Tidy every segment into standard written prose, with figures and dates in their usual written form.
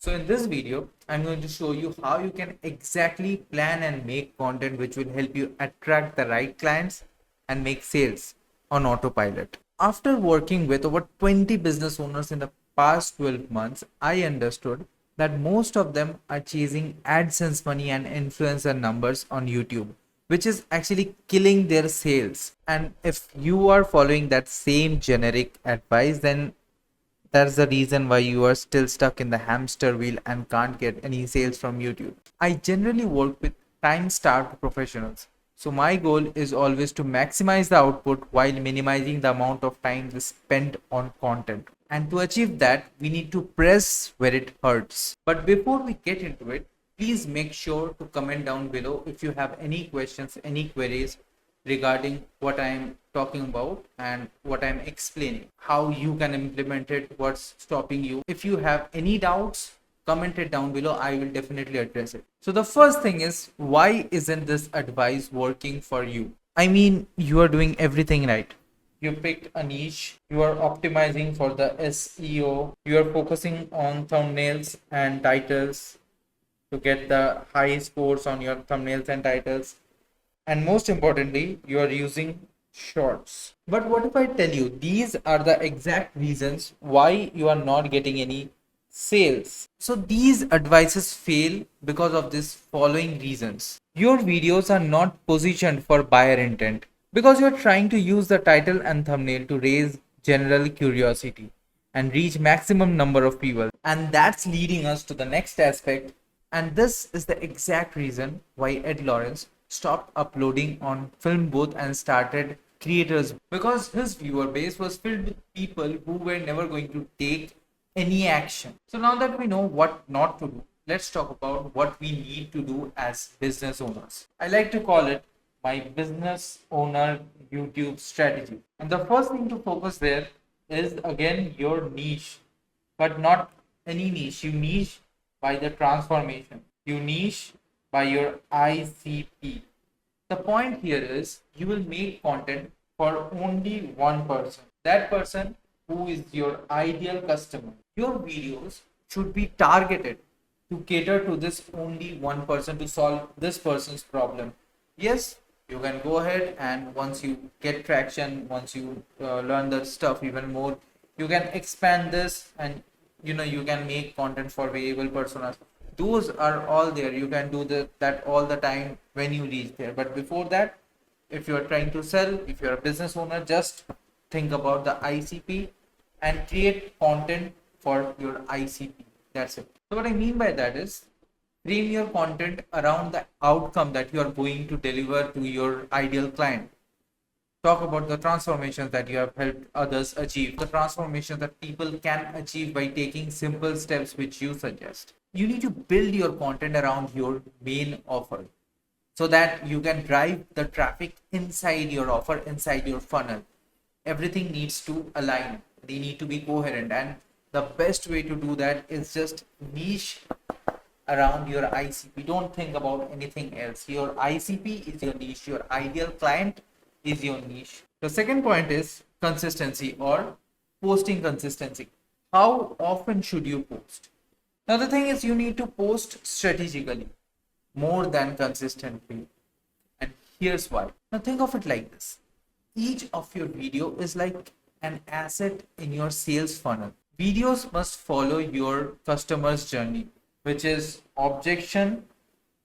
So in this video, I'm going to show you how you can exactly plan and make content which will help you attract the right clients and make sales on autopilot. After working with over 20 business owners in the past 12 months, I understood that most of them are chasing AdSense money and influencer numbers on YouTube, which is actually killing their sales. And if you are following that same generic advice, then that's the reason why you are still stuck in the hamster wheel and can't get any sales from YouTube. I generally work with time starved professionals. So my goal is always to maximize the output while minimizing the amount of time we spend on content. And to achieve that, we need to press where it hurts. But before we get into it, please make sure to comment down below if you have any questions, any queries regarding what I am talking about and what I am explaining, how you can implement it, what's stopping you. If you have any doubts, comment it down below. I will definitely address it. So the first thing is, why isn't this advice working for you? I mean, you are doing everything right. You picked a niche, you are optimizing for the SEO, you are focusing on thumbnails and titles to get the high scores on your thumbnails and titles, and most importantly, you are using shorts. But what if I tell you these are the exact reasons why you are not getting any sales? So these advices fail because of this following reasons. Your videos are not positioned for buyer intent because you're trying to use the title and thumbnail to raise general curiosity and reach maximum number of people. And that's leading us to the next aspect. And this is the exact reason why Ed Lawrence stopped uploading on Film Booth and started Creators, because his viewer base was filled with people who were never going to take any action. So now that we know what not to do, let's talk about what we need to do as business owners. I like to call it my business owner YouTube strategy. And the first thing to focus there is again your niche, but not any niche. You niche by the transformation. You niche by your ICP. The point here is you will make content for only one person. That person who is your ideal customer. Your videos should be targeted to cater to this only one person, to solve this person's problem. Yes, you can go ahead and once you get traction, once you learn the stuff even more, you can expand this and you can make content for variable personas. Those are all there. You can do that all the time when you reach there. But before that, if you're trying to sell, if you're a business owner, just think about the ICP and create content for your ICP. That's it. So what I mean by that is, frame your content around the outcome that you are going to deliver to your ideal client. Talk about the transformations that you have helped others achieve, the transformations that people can achieve by taking simple steps which you suggest. You need to build your content around your main offer so that you can drive the traffic inside your offer, inside your funnel. Everything needs to align, they need to be coherent, and the best way to do that is just niche around your ICP. Don't think about anything else. Your ICP is your niche, your ideal client is your niche. The second point is consistency or posting consistency. How often should you post? Now the thing is, you need to post strategically more than consistently. And here's why. Now think of it like this. Each of your video is like an asset in your sales funnel. Videos must follow your customer's journey, which is objection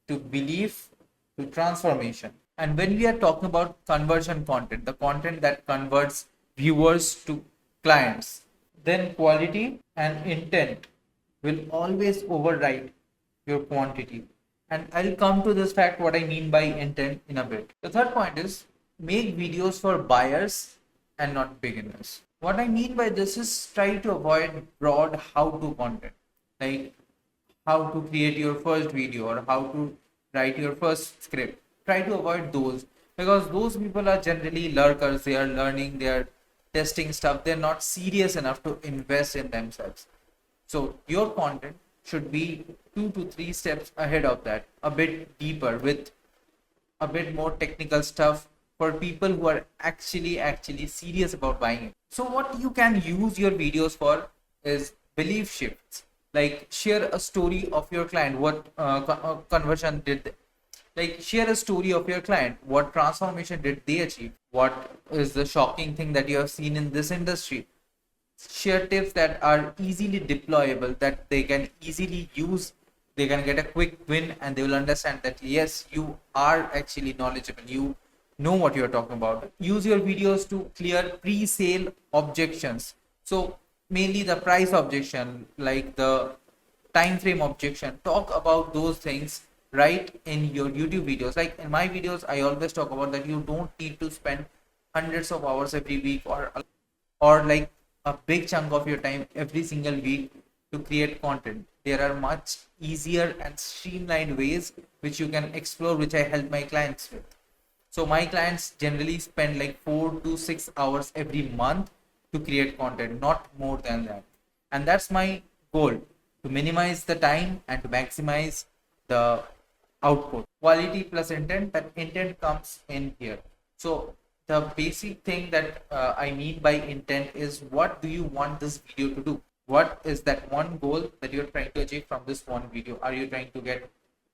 to belief to transformation. And when we are talking about conversion content, the content that converts viewers to clients, then quality and intent will always override your quantity. And I'll come to this fact what I mean by intent in a bit. The third point is make videos for buyers and not beginners. What I mean by this is try to avoid broad how-to content, like how to create your first video or how to write your first script. Try to avoid those because those people are generally lurkers. They are learning, they are testing stuff. They're not serious enough to invest in themselves. So your content should be 2 to 3 steps ahead of that, a bit deeper with a bit more technical stuff for people who are actually serious about buying it. So what you can use your videos for is belief shifts. Like share a story of your client, what conversion did they, like share a story of your client, what transformation did they achieve, what is the shocking thing that you have seen in this industry. Share tips that are easily deployable, that they can easily use, they can get a quick win, and they will understand that yes, you are actually knowledgeable, you know what you're talking about. Use your videos to clear pre-sale objections. So mainly the price objection, like the time frame objection, talk about those things right in your YouTube videos. Like in my videos I always talk about that you don't need to spend hundreds of hours every week, or like a big chunk of your time every single week to create content. There are much easier and streamlined ways which you can explore, which I help my clients with. So my clients generally spend like 4 to 6 hours every month to create content, not more than that. And that's my goal, to minimize the time and to maximize the output. Quality plus intent, that intent comes in here. So the basic thing that I mean by intent is, what do you want this video to do? What is that one goal that you're trying to achieve from this one video? Are you trying to get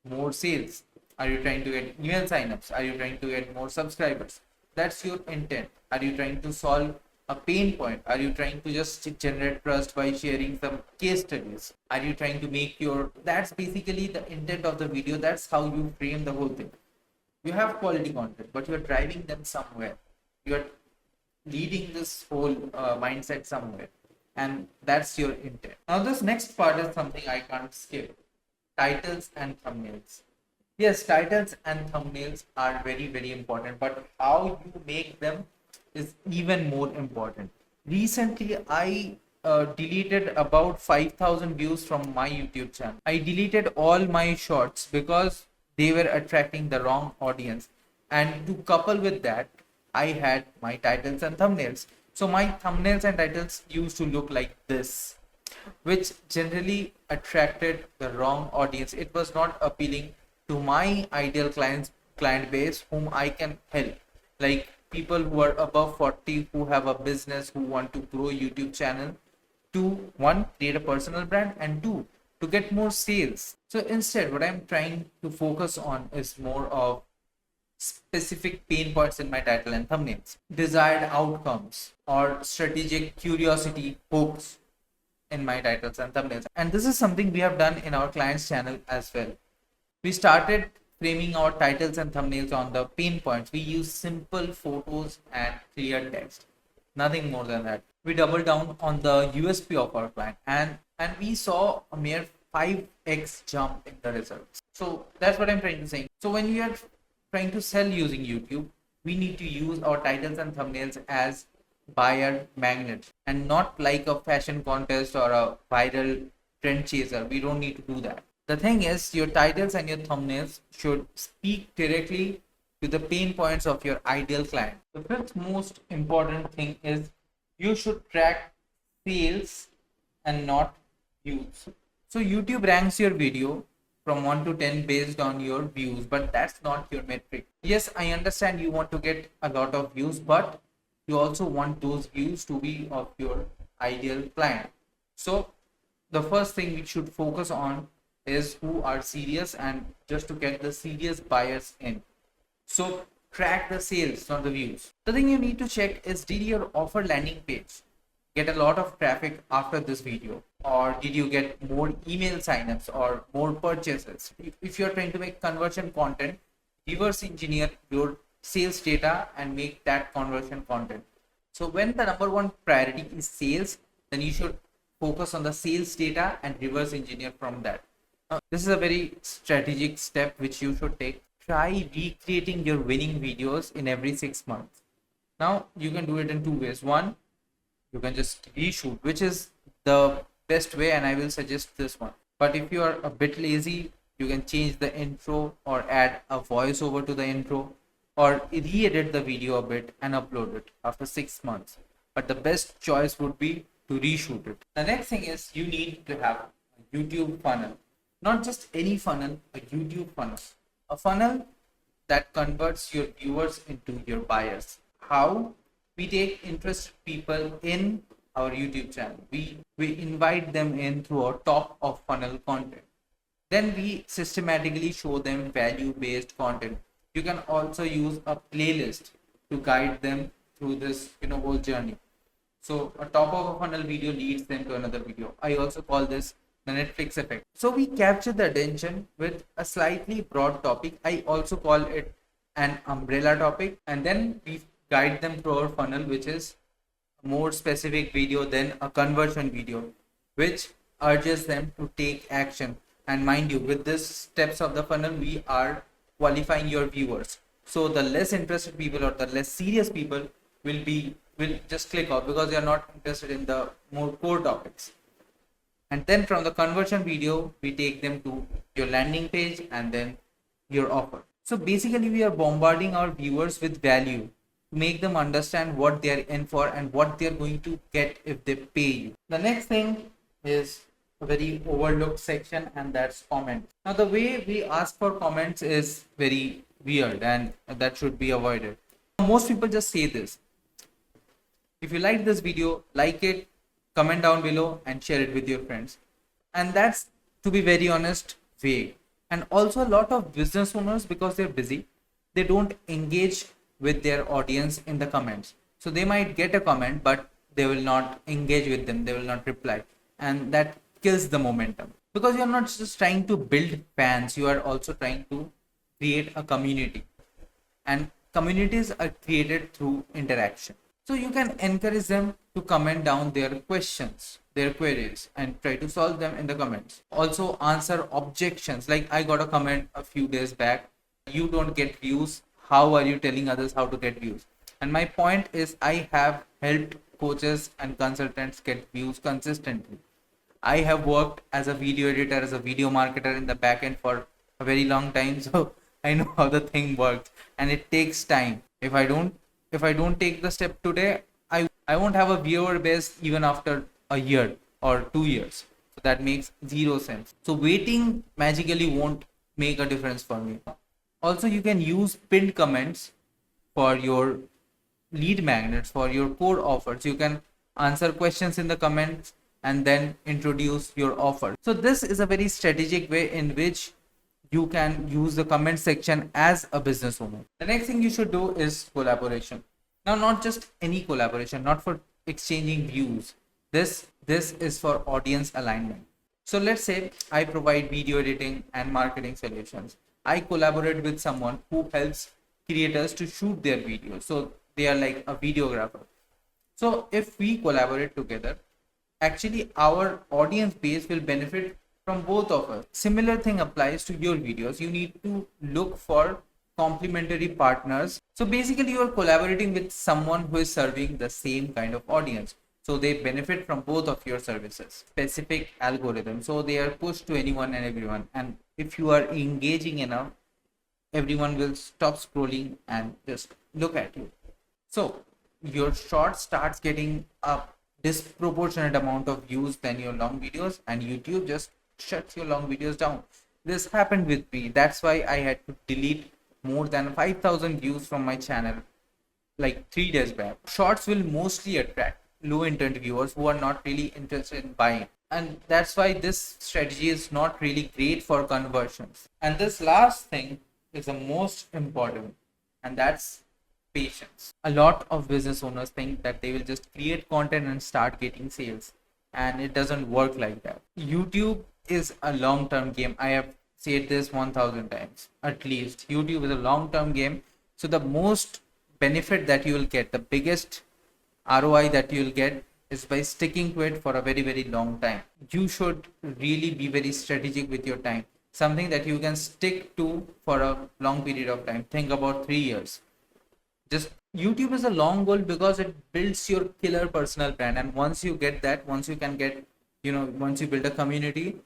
more sales? Are you trying to get email signups? Are you trying to get more subscribers? That's your intent. Are you trying to solve a pain point? Are you trying to just generate trust by sharing some case studies? Are you trying to make your, that's basically the intent of the video. That's how you frame the whole thing. You have quality content, but you're driving them somewhere. You're leading this whole mindset somewhere, and that's your intent. Now this next part is something I can't skip: titles and thumbnails. Yes, titles and thumbnails are very important, but how you make them is even more important. Recently I deleted about 5,000 views from my YouTube channel. I deleted all my shorts because they were attracting the wrong audience, and to couple with that, I had my titles and thumbnails. So my thumbnails and titles used to look like this, which generally attracted the wrong audience. It was not appealing to my ideal client base whom I can help, like people who are above 40, who have a business, who want to grow YouTube channel, to one, create a personal brand, and two, to get more sales. So instead what I'm trying to focus on is more of specific pain points in my title and thumbnails, desired outcomes, or strategic curiosity hooks in my titles and thumbnails. And this is something we have done in our clients channel as well. We started framing our titles and thumbnails on the pain points. We use simple photos and clear text, nothing more than that. We doubled down on the USP of our client, and we saw a mere 5x jump in the results. So that's what I'm trying to say. So when we are trying to sell using YouTube, we need to use our titles and thumbnails as buyer magnets, and not like a fashion contest or a viral trend chaser. We don't need to do that. The thing is, your titles and your thumbnails should speak directly to the pain points of your ideal client. The fifth most important thing is, you should track sales and not views. So YouTube ranks your video from 1 to 10 based on your views, but that's not your metric. Yes, I understand you want to get a lot of views, but you also want those views to be of your ideal client. So the first thing we should focus on is who are serious, and just to get the serious buyers in. So track the sales, not the views. The thing you need to check is, did your offer landing page get a lot of traffic after this video, or did you get more email signups or more purchases? If you're trying to make conversion content, reverse engineer your sales data and make that conversion content. So when the number one priority is sales, then you should focus on the sales data and reverse engineer from that. This is a very strategic step which you should take. Try recreating your winning videos in every 6 months. Now you can do it in two ways. One, you can just reshoot, which is the best way, and I will suggest this one. But if you are a bit lazy, you can change the intro or add a voiceover to the intro, or re-edit the video a bit and upload it after 6 months. But the best choice would be to reshoot it. The next thing is, you need to have a YouTube funnel. Not just any funnel, a YouTube funnel. A funnel that converts your viewers into your buyers. How? We take interested people in our YouTube channel. We invite them in through our top of funnel content. Then we systematically show them value based content. You can also use a playlist to guide them through this whole journey. So a top of a funnel video leads them to another video. I also call this the Netflix effect. So we capture the attention with a slightly broad topic. I also call it an umbrella topic, and then we guide them through our funnel, which is a more specific video than a conversion video, which urges them to take action. And mind you, with this steps of the funnel, we are qualifying your viewers. So the less interested people or the less serious people will just click off because they are not interested in the more core topics. And then from the conversion video, we take them to your landing page and then your offer. So basically we are bombarding our viewers with value to make them understand what they are in for and what they are going to get if they pay you. The next thing is a very overlooked section, and that's comments. Now the way we ask for comments is very weird and that should be avoided. Most people just say this: if you like this video, like it, comment down below and share it with your friends. And that's, to be very honest, vague. And also a lot of business owners, because they're busy, they don't engage with their audience in the comments. So they might get a comment, but they will not engage with them. They will not reply. And that kills the momentum, because you're not just trying to build fans, you are also trying to create a community, and communities are created through interaction. So you can encourage them to comment down their questions, their queries, and try to solve them in the comments. Also answer objections. Like I got a comment a few days back: you don't get views, how are you telling others how to get views? And my point is, I have helped coaches and consultants get views consistently. I have worked as a video editor, as a video marketer in the back end for a very long time, so I know how the thing works, and it takes time. If I don't take the step today, I won't have a viewer base even after a year or 2 years. So that makes zero sense. So waiting magically won't make a difference for me. Also, you can use pinned comments for your lead magnets, for your core offers. You can answer questions in the comments and then introduce your offer. So this is a very strategic way in which you can use the comment section as a business owner. The next thing you should do is collaboration. Now, not just any collaboration, not for exchanging views. This is for audience alignment. So let's say I provide video editing and marketing solutions. I collaborate with someone who helps creators to shoot their videos. So they are like a videographer. So if we collaborate together, actually our audience base will benefit from both of us. Similar thing applies to your videos. You need to look for complementary partners. So basically you are collaborating with someone who is serving the same kind of audience, so they benefit from both of your services. Specific algorithm, so they are pushed to anyone and everyone, and if you are engaging enough, everyone will stop scrolling and just look at you. So your short starts getting a disproportionate amount of views than your long videos, and YouTube just shuts your long videos down. This happened with me. That's why I had to delete more than 5,000 views from my channel like 3 days back. Shorts will mostly attract low intent viewers who are not really interested in buying, and that's why this strategy is not really great for conversions. And this last thing is the most important, and that's patience. A lot of business owners think that they will just create content and start getting sales, and it doesn't work like that. YouTube is a long-term game. I have said this 1,000 times at least. YouTube is a long-term game. So the most benefit that you will get, the biggest ROI that you will get, is by sticking to it for a very, very long time. You should really be very strategic with your time. Something that you can stick to for a long period of time. Think about 3 years. Just YouTube is a long goal because it builds your killer personal brand. And once you get that, once you can get, once you build a community,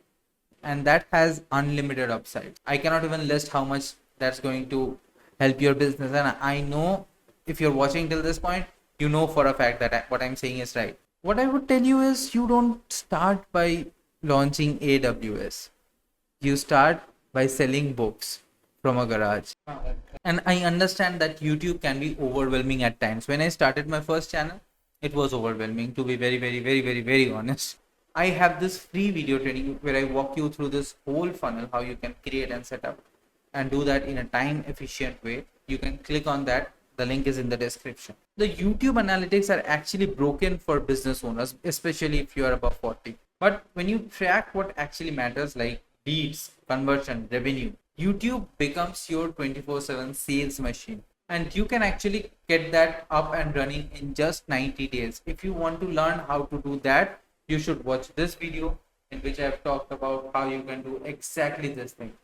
and that has unlimited upside. I cannot even list how much that's going to help your business. And I know if you're watching till this point, you know for a fact that what I'm saying is right. What I would tell you is, you don't start by launching AWS. You start by selling books from a garage. And I understand that YouTube can be overwhelming at times. When I started my first channel, It was overwhelming, to be very, very, very, very, very honest. I have this free video training where I walk you through this whole funnel, how you can create and set up and do that in a time efficient way. You can click on that. The link is in the description. The YouTube analytics are actually broken for business owners, especially if you are above 40. But when you track what actually matters, like leads, conversion, revenue, YouTube becomes your 24/7 sales machine. And you can actually get that up and running in just 90 days. If you want to learn how to do that, you should watch this video in which I have talked about how you can do exactly this thing.